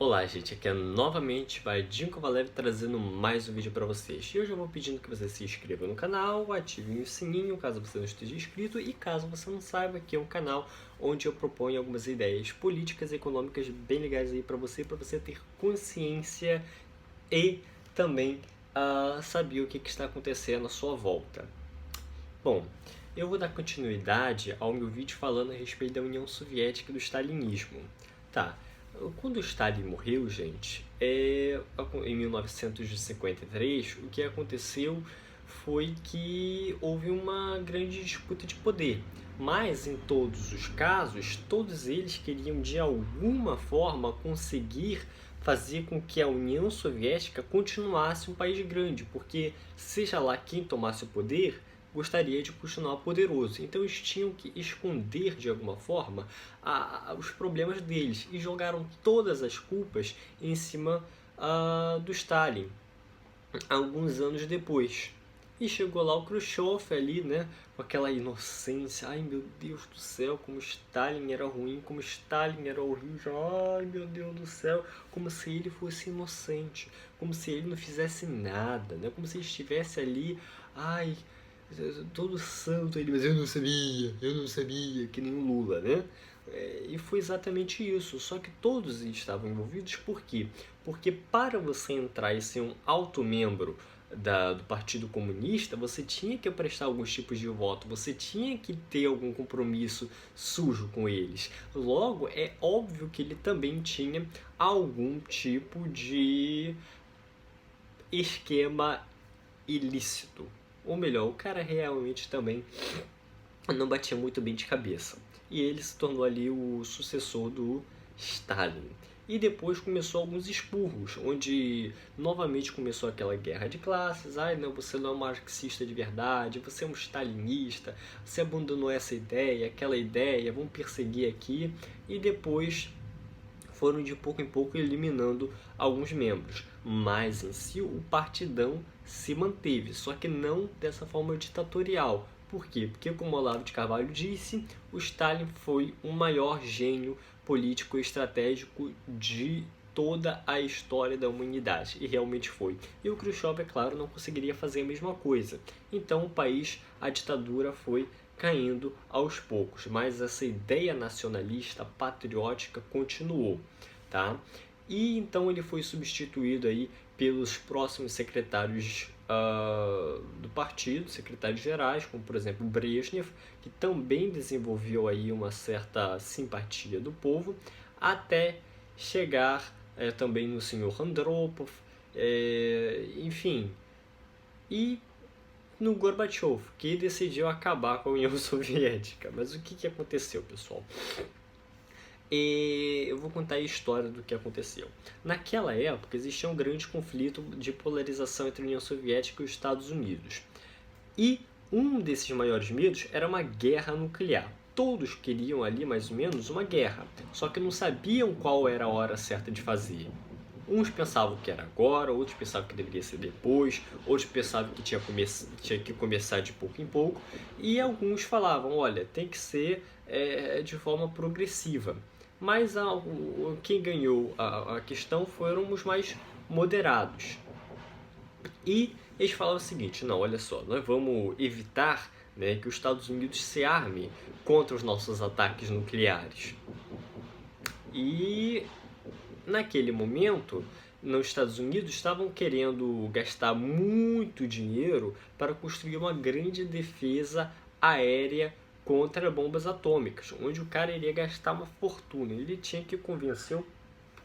Olá, gente, aqui é novamente Vadinho Kovalev trazendo mais um vídeo para vocês. E eu já vou pedindo que você se inscreva no canal, ative o sininho caso você não esteja inscrito e caso você não saiba, aqui é um canal onde eu proponho algumas ideias políticas e econômicas bem legais aí para você ter consciência e também saber o que está acontecendo à sua volta. Bom, eu vou dar continuidade ao meu vídeo falando a respeito da União Soviética e do stalinismo. Tá, quando o Stalin morreu, gente, em 1953, o que aconteceu foi que houve uma grande disputa de poder. Mas, em todos os casos, todos eles queriam, de alguma forma, conseguir fazer com que a União Soviética continuasse um país grande, porque, seja lá quem tomasse o poder, gostaria de continuar poderoso. Então eles tinham que esconder de alguma forma os problemas deles e jogaram todas as culpas em cima do Stalin alguns anos depois. E chegou lá o Khrushchev ali, né, com aquela inocência. Ai, meu Deus do céu, como Stalin era ruim, como Stalin era horrível. Ai, meu Deus do céu, como se ele fosse inocente, como se ele não fizesse nada, né, como se ele estivesse ali, ai, todo santo ele, mas eu não sabia, que nem o Lula, né? E foi exatamente isso, só que todos estavam envolvidos, por quê? Porque para você entrar e ser um alto membro do Partido Comunista, você tinha que prestar alguns tipos de voto, você tinha que ter algum compromisso sujo com eles. Logo, é óbvio que ele também tinha algum tipo de esquema ilícito. Ou melhor, o cara realmente também não batia muito bem de cabeça. E ele se tornou ali o sucessor do Stalin. E depois começou alguns expurros, onde novamente começou aquela guerra de classes. Ai, não, você não é um marxista de verdade, você é um stalinista, você abandonou essa ideia, aquela ideia, vão perseguir aqui. E depois foram de pouco em pouco eliminando alguns membros, mas em si o partidão se manteve, só que não dessa forma ditatorial. Por quê? Porque, como Olavo de Carvalho disse, o Stalin foi o maior gênio político e estratégico de toda a história da humanidade, e realmente foi. E o Khrushchev, é claro, não conseguiria fazer a mesma coisa. Então o país, a ditadura foi caindo aos poucos, mas essa ideia nacionalista, patriótica continuou, tá? E então ele foi substituído aí pelos próximos secretários do partido, secretários gerais, como por exemplo Brezhnev, que também desenvolveu aí uma certa simpatia do povo, até chegar também no senhor Andropov, enfim, e no Gorbachev, que decidiu acabar com a União Soviética. Mas o que aconteceu, pessoal? Eu vou contar a história do que aconteceu. Naquela época existia um grande conflito de polarização entre a União Soviética e os Estados Unidos. E um desses maiores medos era uma guerra nuclear. Todos queriam ali mais ou menos uma guerra, só que não sabiam qual era a hora certa de fazer. Uns pensavam que era agora, outros pensavam que deveria ser depois, outros pensavam que tinha que começar de pouco em pouco, e alguns falavam, olha, tem que ser de forma progressiva. Mas quem ganhou a questão foram os mais moderados. E eles falavam o seguinte, não, olha só, nós vamos evitar, né, que os Estados Unidos se arme contra os nossos ataques nucleares. E naquele momento, nos Estados Unidos, estavam querendo gastar muito dinheiro para construir uma grande defesa aérea contra bombas atômicas, onde o cara iria gastar uma fortuna. Ele tinha que convencer o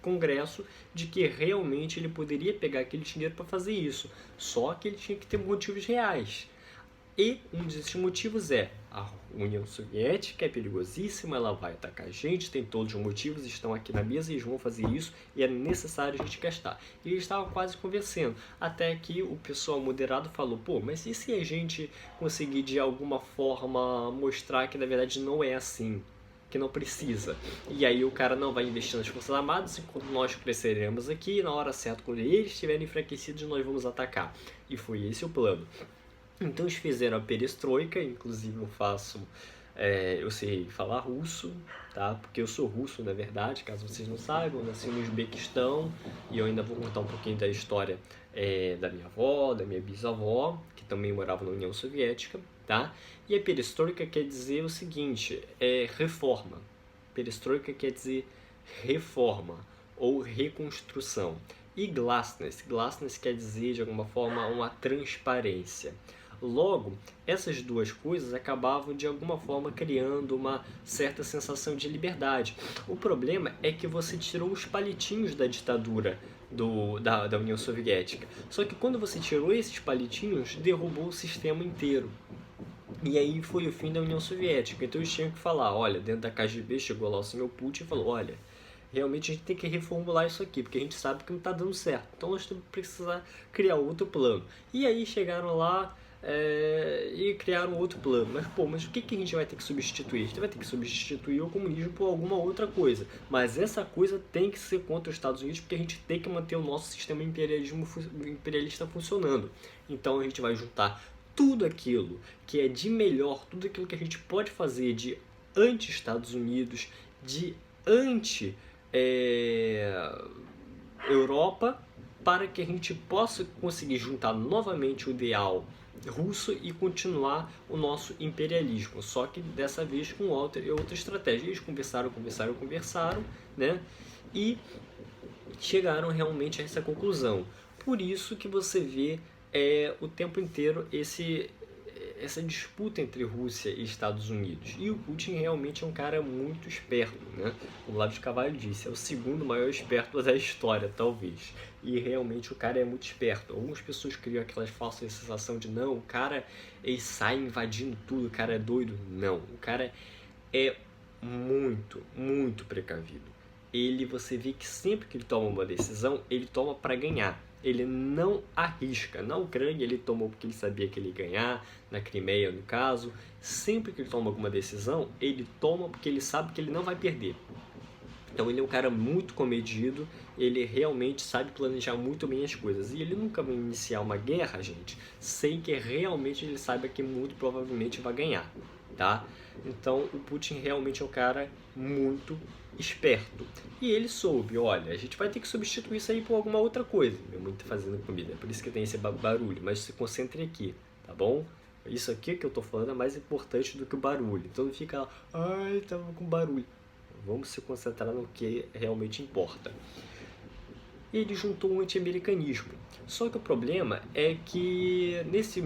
Congresso de que realmente ele poderia pegar aquele dinheiro para fazer isso. Só que ele tinha que ter motivos reais. E um desses motivos é a União Soviética é perigosíssima, ela vai atacar a gente, tem todos os motivos, estão aqui na mesa e eles vão fazer isso e é necessário a gente gastar. E eles estavam quase conversando, até que o pessoal moderado falou, pô, mas e se a gente conseguir de alguma forma mostrar que na verdade não é assim? Que não precisa. E aí o cara não vai investir nas Forças Armadas enquanto nós cresceremos aqui, na hora certa, quando eles estiverem enfraquecidos, nós vamos atacar. E foi esse o plano. Então eles fizeram a perestroika, inclusive eu faço Eu sei falar russo, tá? Porque eu sou russo, na verdade, caso vocês não saibam, eu nasci no Uzbequistão e eu ainda vou contar um pouquinho da história da minha avó, da minha bisavó, que também morava na União Soviética, tá? E a perestroika quer dizer o seguinte, reforma. Perestroika quer dizer reforma ou reconstrução. E glasnost quer dizer, de alguma forma, uma transparência. Logo, essas duas coisas acabavam de alguma forma criando uma certa sensação de liberdade. O problema é que você tirou os palitinhos da ditadura da União Soviética. Só que quando você tirou esses palitinhos, derrubou o sistema inteiro. E aí foi o fim da União Soviética. Então eles tinham que falar, olha, dentro da KGB chegou lá o senhor Putin e falou, olha, realmente a gente tem que reformular isso aqui, porque a gente sabe que não está dando certo. Então nós temos que precisar criar outro plano. E aí chegaram lá e criaram outro plano. Mas o que a gente vai ter que substituir? A gente vai ter que substituir o comunismo por alguma outra coisa. Mas essa coisa tem que ser contra os Estados Unidos, porque a gente tem que manter o nosso sistema imperialista funcionando. Então a gente vai juntar tudo aquilo que é de melhor, tudo aquilo que a gente pode fazer de anti-Estados Unidos, de anti-Europa, para que a gente possa conseguir juntar novamente o ideal russo e continuar o nosso imperialismo, só que dessa vez com outra estratégia. Eles conversaram, né? E chegaram realmente a essa conclusão. Por isso que você vê o tempo inteiro essa disputa entre Rússia e Estados Unidos. E o Putin realmente é um cara muito esperto, né? O Olavo de Carvalho disse, é o segundo maior esperto da história, talvez. E realmente o cara é muito esperto. Algumas pessoas criam aquela falsa sensação de não, o cara ele sai invadindo tudo, o cara é doido. Não, o cara é muito, muito precavido. Você vê que sempre que ele toma uma decisão, ele toma para ganhar. Ele não arrisca. Na Ucrânia ele tomou porque ele sabia que ele ia ganhar, na Crimeia no caso. Sempre que ele toma alguma decisão, ele toma porque ele sabe que ele não vai perder. Então ele é um cara muito comedido, ele realmente sabe planejar muito bem as coisas. E ele nunca vai iniciar uma guerra, gente, sem que realmente ele saiba que muito provavelmente vai ganhar, tá? Então o Putin realmente é um cara muito esperto. E ele soube, olha, a gente vai ter que substituir isso aí por alguma outra coisa. Minha mãe tá fazendo comida, é por isso que tem esse barulho, mas se concentre aqui, tá bom? Isso aqui que eu tô falando é mais importante do que o barulho. Então não fica lá, ai, tava com barulho. Vamos se concentrar no que realmente importa. Ele juntou um anti-americanismo. Só que o problema é que nesse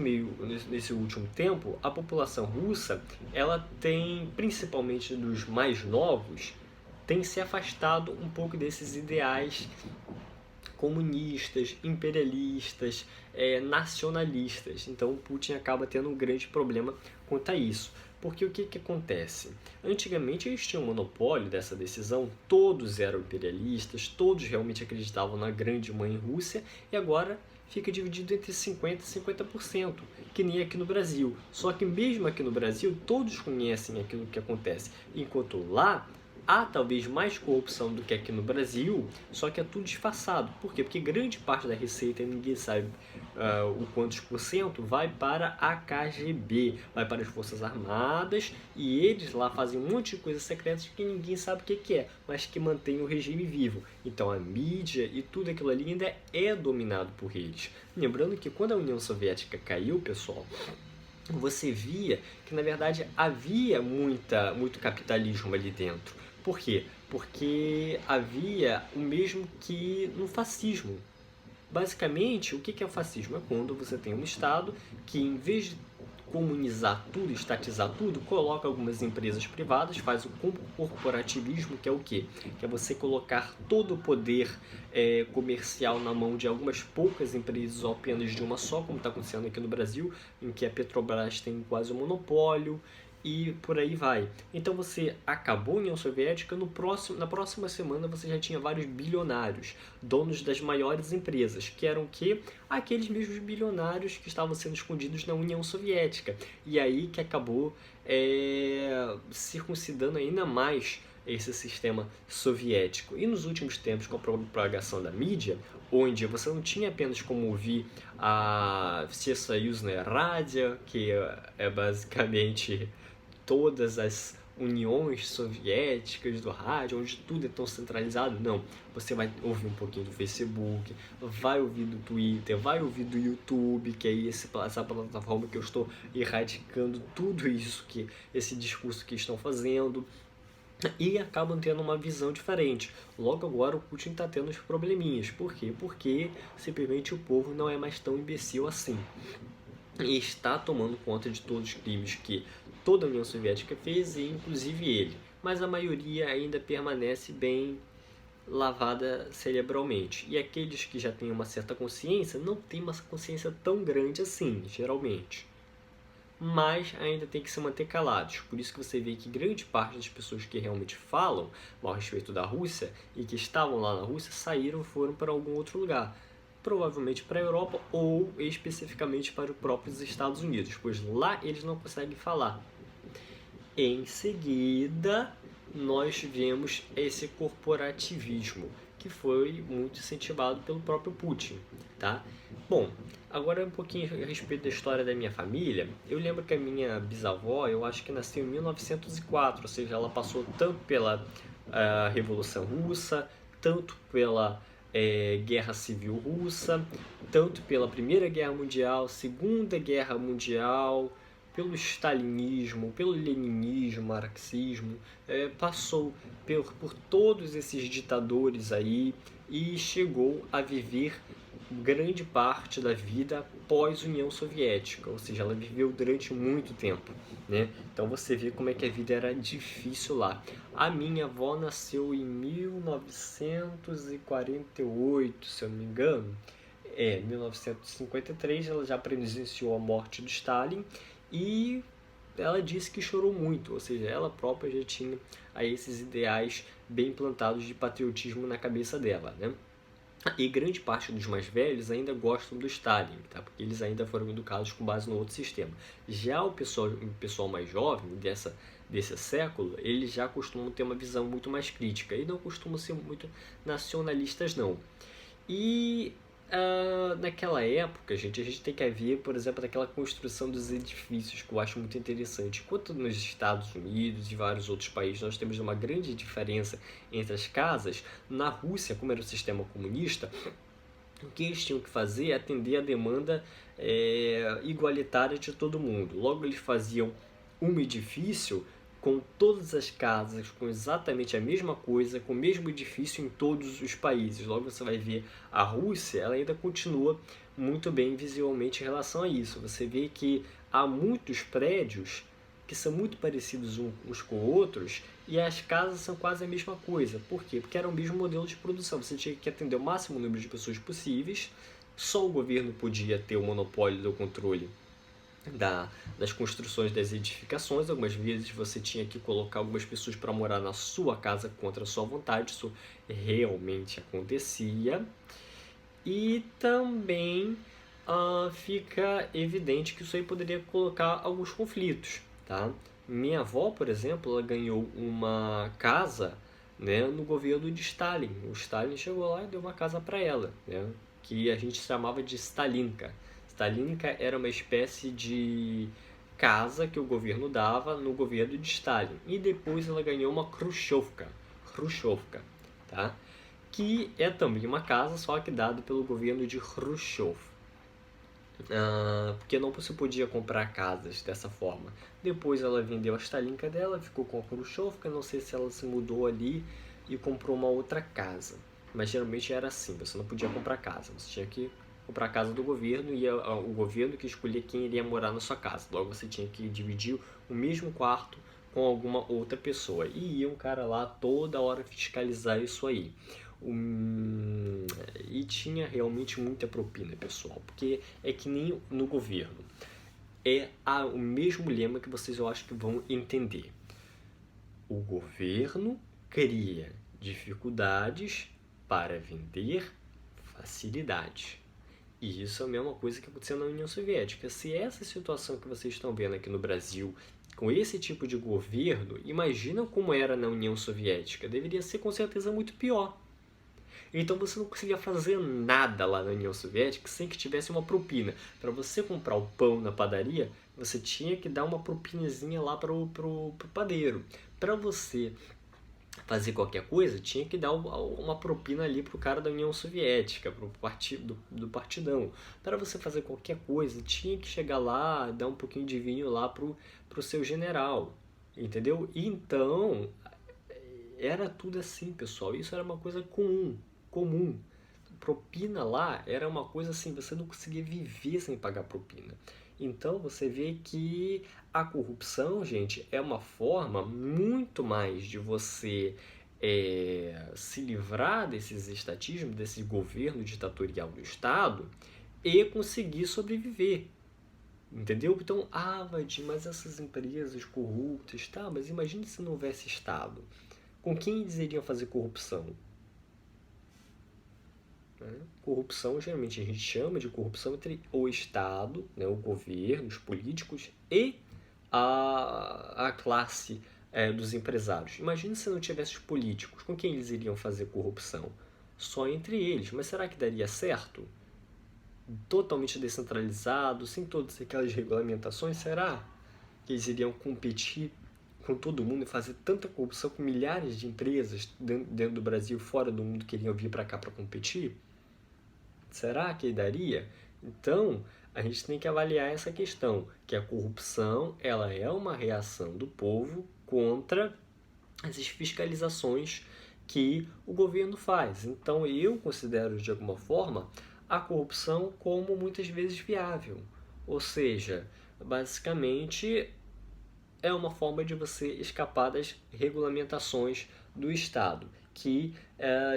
último tempo, a população russa, ela tem, principalmente dos mais novos, tem se afastado um pouco desses ideais comunistas, imperialistas, nacionalistas. Então o Putin acaba tendo um grande problema quanto a isso. Porque o que acontece? Antigamente eles tinham um monopólio dessa decisão, todos eram imperialistas, todos realmente acreditavam na grande mãe Rússia, e agora fica dividido entre 50% e 50%, que nem aqui no Brasil. Só que mesmo aqui no Brasil, todos conhecem aquilo que acontece, enquanto lá há talvez mais corrupção do que aqui no Brasil, só que é tudo disfarçado. Por quê? Porque grande parte da receita, ninguém sabe o quantos por cento, vai para a KGB, vai para as Forças Armadas, e eles lá fazem um monte de coisas secretas que ninguém sabe o que é, mas que mantém o regime vivo. Então a mídia e tudo aquilo ali ainda é dominado por eles. Lembrando que quando a União Soviética caiu, pessoal, você via que na verdade havia muito capitalismo ali dentro. Por quê? Porque havia o mesmo que no fascismo. Basicamente, o que é o fascismo? É quando você tem um Estado que, em vez de comunizar tudo, estatizar tudo, coloca algumas empresas privadas, faz o corporativismo, que é o quê? Que é você colocar todo o poder comercial na mão de algumas poucas empresas ou apenas de uma só, como está acontecendo aqui no Brasil, em que a Petrobras tem quase um monopólio, e por aí vai. Então você acabou a União Soviética, na próxima semana você já tinha vários bilionários, donos das maiores empresas, que eram que aqueles mesmos bilionários que estavam sendo escondidos na União Soviética. E aí que acabou circuncidando ainda mais esse sistema soviético. E nos últimos tempos, com a propagação da mídia, onde você não tinha apenas como ouvir a Всесоюзная Rádio, que é basicamente todas as uniões soviéticas do rádio, onde tudo é tão centralizado. Não, você vai ouvir um pouquinho do Facebook, vai ouvir do Twitter, vai ouvir do YouTube, que é essa plataforma que eu estou erradicando tudo isso, esse discurso que estão fazendo, e acabam tendo uma visão diferente. Logo agora o Putin está tendo os probleminhas. Por quê? Porque simplesmente o povo não é mais tão imbecil assim. E está tomando conta de todos os crimes que toda a União Soviética fez, e inclusive ele. Mas a maioria ainda permanece bem lavada cerebralmente. E aqueles que já têm uma certa consciência não têm uma consciência tão grande assim, geralmente. Mas ainda tem que se manter calados. Por isso que você vê que grande parte das pessoas que realmente falam mal a respeito da Rússia e que estavam lá na Rússia saíram e foram para algum outro lugar. Provavelmente para a Europa ou especificamente para os próprios Estados Unidos, pois lá eles não conseguem falar. Em seguida, nós vemos esse corporativismo, que foi muito incentivado pelo próprio Putin, tá? Bom, agora um pouquinho a respeito da história da minha família. Eu lembro que a minha bisavó, eu acho que nasceu em 1904, ou seja, ela passou tanto pela Revolução Russa, tanto pela Guerra Civil Russa, tanto pela Primeira Guerra Mundial, Segunda Guerra Mundial, pelo stalinismo, pelo leninismo, marxismo, passou por todos esses ditadores aí e chegou a viver grande parte da vida pós-União Soviética, ou seja, ela viveu durante muito tempo, né? Então você vê como é que a vida era difícil lá. A minha avó nasceu em 1948, se eu não me engano. 1953, ela já presenciou a morte do Stalin e ela disse que chorou muito, ou seja, ela própria já tinha aí esses ideais bem plantados de patriotismo na cabeça dela, né? E grande parte dos mais velhos ainda gostam do Stalin, tá? Porque eles ainda foram educados com base no outro sistema. Já o pessoal mais jovem desse século, eles já costumam ter uma visão muito mais crítica e não costumam ser muito nacionalistas, não. E naquela época, a gente tem que ver, por exemplo, daquela construção dos edifícios, que eu acho muito interessante. Enquanto nos Estados Unidos e vários outros países nós temos uma grande diferença entre as casas, na Rússia, como era o sistema comunista, o que eles tinham que fazer é atender a demanda igualitária de todo mundo. Logo, eles faziam um edifício com todas as casas, com exatamente a mesma coisa, com o mesmo edifício em todos os países. Logo você vai ver a Rússia, ela ainda continua muito bem visualmente em relação a isso. Você vê que há muitos prédios que são muito parecidos uns com outros e as casas são quase a mesma coisa. Por quê? Porque era o mesmo modelo de produção. Você tinha que atender o máximo número de pessoas possíveis, só o governo podia ter o monopólio do controle das construções das edificações. Algumas vezes você tinha que colocar algumas pessoas para morar na sua casa contra a sua vontade, isso realmente acontecia. E também fica evidente que isso aí poderia colocar alguns conflitos, tá? Minha avó, por exemplo, ela ganhou uma casa, né, no governo de Stalin. O Stalin chegou lá e deu uma casa para ela, né, que a gente chamava de Stalinka. Stalinka era uma espécie de casa que o governo dava no governo de Stalin. E depois ela ganhou uma Khrushchevka, tá? Que é também uma casa, só que dada pelo governo de Khrushchev. Porque não se podia comprar casas dessa forma. Depois ela vendeu a Stalinka dela, ficou com a Khrushchevka, não sei se ela se mudou ali e comprou uma outra casa. Mas geralmente era assim, você não podia comprar casa, você tinha que comprar a casa do governo e o governo que escolhia quem iria morar na sua casa. Logo você tinha que dividir o mesmo quarto com alguma outra pessoa. E ia um cara lá toda hora fiscalizar isso aí. E tinha realmente muita propina, pessoal, porque é que nem no governo. O mesmo lema que vocês, eu acho que vão entender. O governo cria dificuldades para vender facilidades. E isso é a mesma coisa que aconteceu na União Soviética. Se essa situação que vocês estão vendo aqui no Brasil, com esse tipo de governo, imagina como era na União Soviética. Deveria ser com certeza muito pior. Então você não conseguia fazer nada lá na União Soviética sem que tivesse uma propina. Para você comprar o pão na padaria, você tinha que dar uma propinazinha lá pro padeiro. Para você fazer qualquer coisa, tinha que dar uma propina ali pro cara da União Soviética, pro partido do partidão. Para você fazer qualquer coisa, tinha que chegar lá, dar um pouquinho de vinho lá pro seu general, entendeu? Então, era tudo assim, pessoal. Isso era uma coisa comum. Propina lá era uma coisa assim, você não conseguia viver sem pagar propina. Então você vê que a corrupção, gente, é uma forma muito mais de você se livrar desses estatismos, desse governo ditatorial do Estado e conseguir sobreviver. Entendeu? Então, Vadim, mas essas empresas corruptas, tá? Mas imagine se não houvesse Estado. Com quem eles iriam fazer corrupção? Né? Corrupção, geralmente a gente chama de corrupção entre o Estado, né, o governo, os políticos e a classe dos empresários. Imagina se não tivesse os políticos, com quem eles iriam fazer corrupção? Só entre eles. Mas será que daria certo? Totalmente descentralizado, sem todas aquelas regulamentações, será que eles iriam competir com todo mundo e fazer tanta corrupção com milhares de empresas dentro do Brasil e fora do mundo que iriam vir para cá para competir? Será que daria? Então, a gente tem que avaliar essa questão, que a corrupção ela é uma reação do povo contra as fiscalizações que o governo faz. Então, eu considero, de alguma forma, a corrupção como muitas vezes viável. Ou seja, basicamente é uma forma de você escapar das regulamentações do Estado, que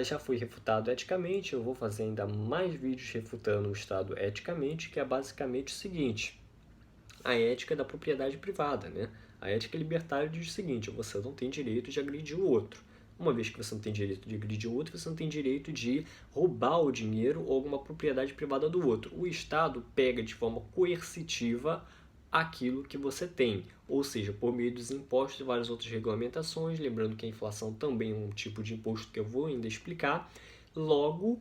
já foi refutado eticamente. Eu vou fazer ainda mais vídeos refutando o Estado eticamente, que é basicamente o seguinte: a ética da propriedade privada, né? A ética libertária diz o seguinte: você não tem direito de agredir o outro. Uma vez que você não tem direito de agredir o outro, você não tem direito de roubar o dinheiro ou alguma propriedade privada do outro. O Estado pega de forma coercitiva aquilo que você tem, ou seja, por meio dos impostos e várias outras regulamentações, lembrando que a inflação também é um tipo de imposto que eu vou ainda explicar. Logo,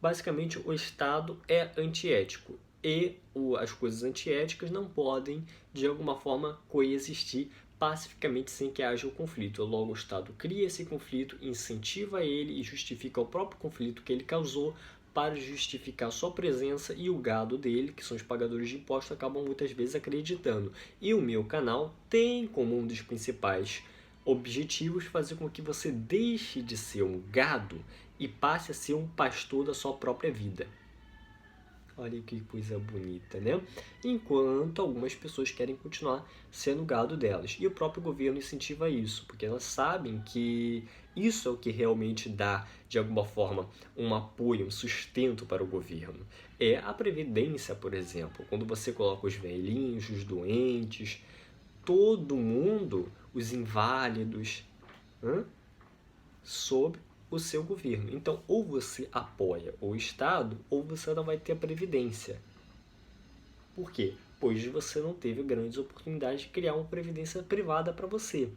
basicamente, o Estado é antiético e as coisas antiéticas não podem, de alguma forma, coexistir pacificamente sem que haja o conflito. Logo, o Estado cria esse conflito, incentiva ele e justifica o próprio conflito que ele causou para justificar sua presença, e o gado dele, que são os pagadores de impostos, acabam muitas vezes acreditando. E o meu canal tem como um dos principais objetivos fazer com que você deixe de ser um gado e passe a ser um pastor da sua própria vida. Olha que coisa bonita, né? Enquanto algumas pessoas querem continuar sendo gado delas. E o próprio governo incentiva isso, porque elas sabem que isso é o que realmente dá, de alguma forma, um apoio, um sustento para o governo. É a previdência, por exemplo. Quando você coloca os velhinhos, os doentes, todo mundo, os inválidos, sob o seu governo. Então, ou você apoia o Estado, ou você não vai ter a previdência. Por quê? Pois você não teve grandes oportunidades de criar uma previdência privada para você.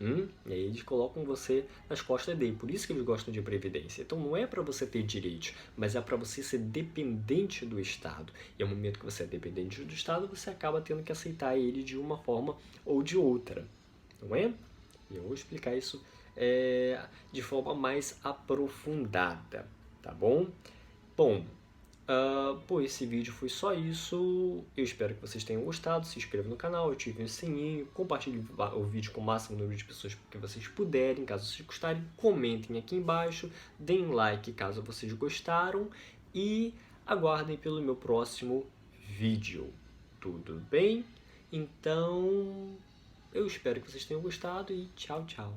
E aí eles colocam você nas costas dele. Por isso que eles gostam de previdência. Então não é para você ter direitos, mas é para você ser dependente do Estado. E ao momento que você é dependente do Estado, você acaba tendo que aceitar ele de uma forma ou de outra. Não é? E eu vou explicar isso de forma mais aprofundada, tá bom? Bom, esse vídeo foi só isso. Eu espero que vocês tenham gostado. Se inscreva no canal, ative o sininho, compartilhe o vídeo com o máximo número de pessoas que vocês puderem. Caso vocês gostarem, comentem aqui embaixo, deem like caso vocês gostaram e aguardem pelo meu próximo vídeo. Tudo bem? Então, eu espero que vocês tenham gostado e tchau, tchau.